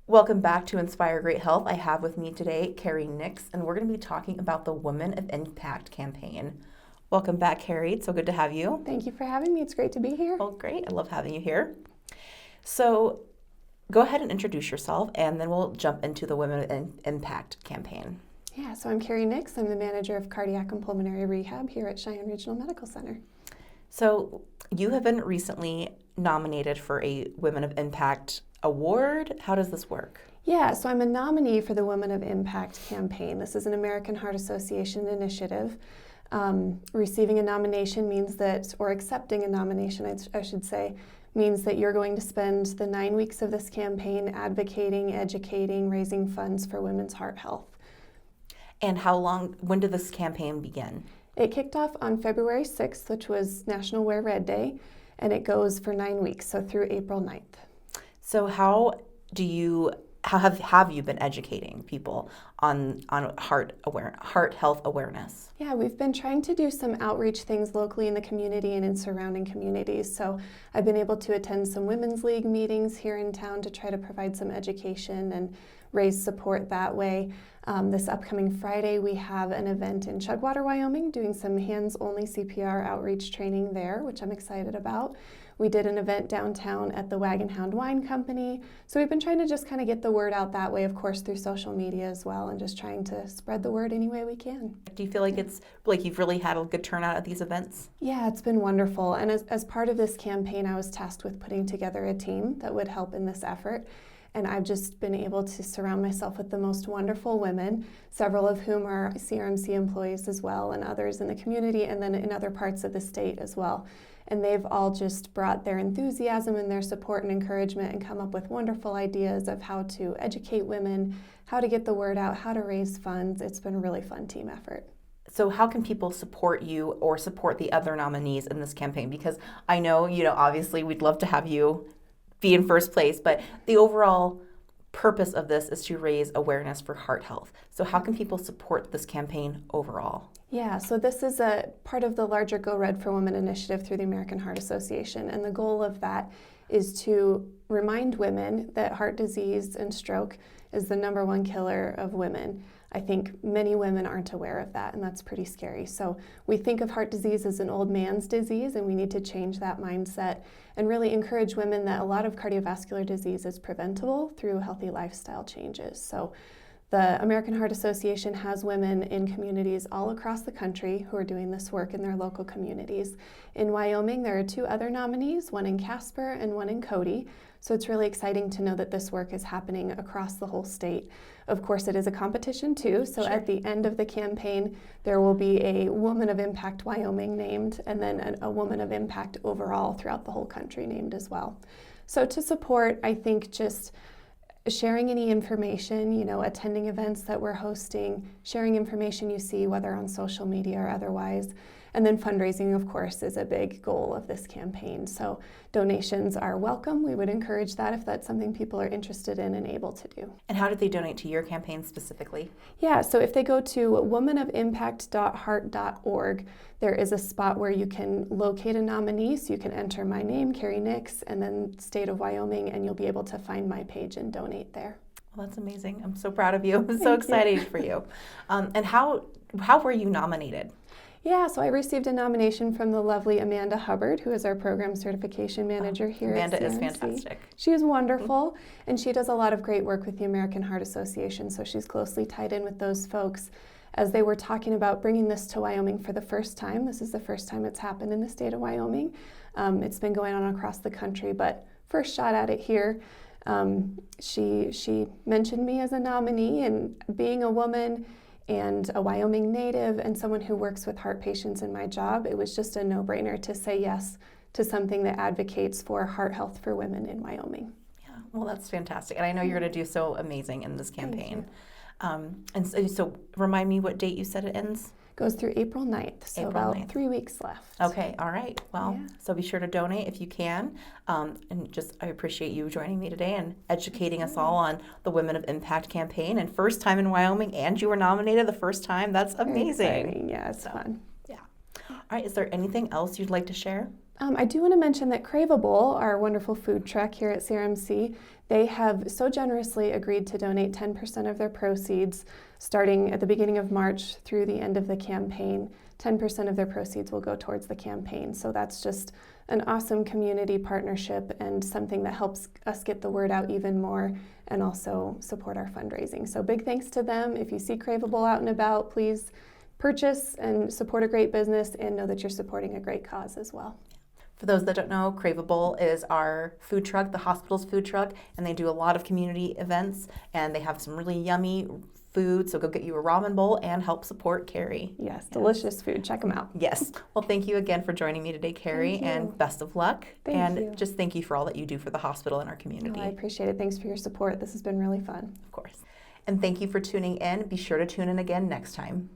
Welcome back to Inspire Great Health. I have with me today Carrie Nix, and we're going to be talking about the Women of Impact campaign. Welcome back, Carrie. It's so good to have you. Thank you for having me. It's great to be here. Well, great. I love having you here. So go ahead and introduce yourself, and then we'll jump into the Women of Impact campaign. Yeah, so I'm Carrie Nix. I'm the manager of cardiac and pulmonary rehab here at Cheyenne Regional Medical Center. So you have been recently nominated for a Women of Impact award. How does this work? Yeah, so I'm a nominee for the Women of Impact campaign. This is an American Heart Association initiative. Receiving a nomination means that, or accepting a nomination, I should say, means that you're going to spend the 9 weeks of this campaign advocating, educating, raising funds for women's heart health. And when did this campaign begin? It kicked off on February 6th, which was National Wear Red Day, and it goes for 9 weeks, so through April 9th. So how have you been educating people on heart health awareness? Yeah, we've been trying to do some outreach things locally in the community and in surrounding communities. So I've been able to attend some Women's League meetings here in town to try to provide some education and raise support that way. This upcoming Friday, we have an event in Chugwater, Wyoming, doing some hands-only CPR outreach training there, which I'm excited about. We did an event downtown at the Wagon Hound Wine Company. So we've been trying to just kind of get the word out that way, of course, through social media as well, and just trying to spread the word any way we can. Do you feel like it's like you've really had a good turnout at these events? Yeah, it's been wonderful. And as part of this campaign, I was tasked with putting together a team that would help in this effort. And I've just been able to surround myself with the most wonderful women, several of whom are CRMC employees as well, and others in the community, and then in other parts of the state as well. And they've all just brought their enthusiasm and their support and encouragement and come up with wonderful ideas of how to educate women, how to get the word out, how to raise funds. It's been a really fun team effort. So how can people support you or support the other nominees in this campaign? Because I know, obviously we'd love to have you be in first place, but the overall purpose of this is to raise awareness for heart health. So how can people support this campaign overall? Yeah, so this is a part of the larger Go Red for Women initiative through the American Heart Association, and the goal of that is to remind women that heart disease and stroke is the #1 killer of women. I think many women aren't aware of that, and that's pretty scary. So we think of heart disease as an old man's disease, and we need to change that mindset and really encourage women that a lot of cardiovascular disease is preventable through healthy lifestyle changes. So the American Heart Association has women in communities all across the country who are doing this work in their local communities. In Wyoming, there are 2 other nominees, one in Casper and one in Cody. So it's really exciting to know that this work is happening across the whole state. Of course, it is a competition too. So Sure. At the end of the campaign, there will be a Woman of Impact Wyoming named, and then a Woman of Impact overall throughout the whole country named as well. So to support, I think just sharing any information, attending events that we're hosting, sharing information you see, whether on social media or otherwise. And then fundraising, of course, is a big goal of this campaign. So donations are welcome. We would encourage that if that's something people are interested in and able to do. And how did they donate to your campaign specifically? Yeah, so if they go to womanofimpact.heart.org, there is a spot where you can locate a nominee. So you can enter my name, Carrie Nix, and then state of Wyoming, and you'll be able to find my page and donate there. Well, that's amazing. I'm so proud of you. I'm so excited for you. And how were you nominated? Yeah, so I received a nomination from the lovely Amanda Hubbard, who is our program certification manager here at CRMC. Amanda is fantastic. She is wonderful, and she does a lot of great work with the American Heart Association, so she's closely tied in with those folks as they were talking about bringing this to Wyoming for the first time. This is the first time it's happened in the state of Wyoming. It's been going on across the country, but first shot at it here. She mentioned me as a nominee, and being a woman and a Wyoming native and someone who works with heart patients in my job, it was just a no-brainer to say yes to something that advocates for heart health for women in Wyoming. Yeah, well, that's fantastic. And I know you're going to do so amazing in this campaign. So remind me what date you said it ends? Goes through April 9th, so April about 9th. 3 weeks left. Okay, all right. Well, Yeah. so be sure to donate if you can. And just, I appreciate you joining me today and educating us all on the Women of Impact campaign. And first time in Wyoming, and you were nominated the first time. That's Very amazing. exciting. Yeah, it's fun. Yeah. All right, is there anything else you'd like to share? I do want to mention that Craveable, our wonderful food truck here at CRMC, they have so generously agreed to donate 10% of their proceeds starting at the beginning of March through the end of the campaign. 10% of their proceeds will go towards the campaign. So that's just an awesome community partnership and something that helps us get the word out even more and also support our fundraising. So big thanks to them. If you see Craveable out and about, please purchase and support a great business and know that you're supporting a great cause as well. For those that don't know, Craveable is our food truck, the hospital's food truck, and they do a lot of community events, and they have some really yummy food, so go get you a ramen bowl and help support Carrie. Yes, delicious food. Check them out. Yes. Well, thank you again for joining me today, Carrie, Thank you. and best of luck. Thank you. Just thank you for all that you do for the hospital and our community. Oh, I appreciate it. Thanks for your support. This has been really fun. Of course. And thank you for tuning in. Be sure to tune in again next time.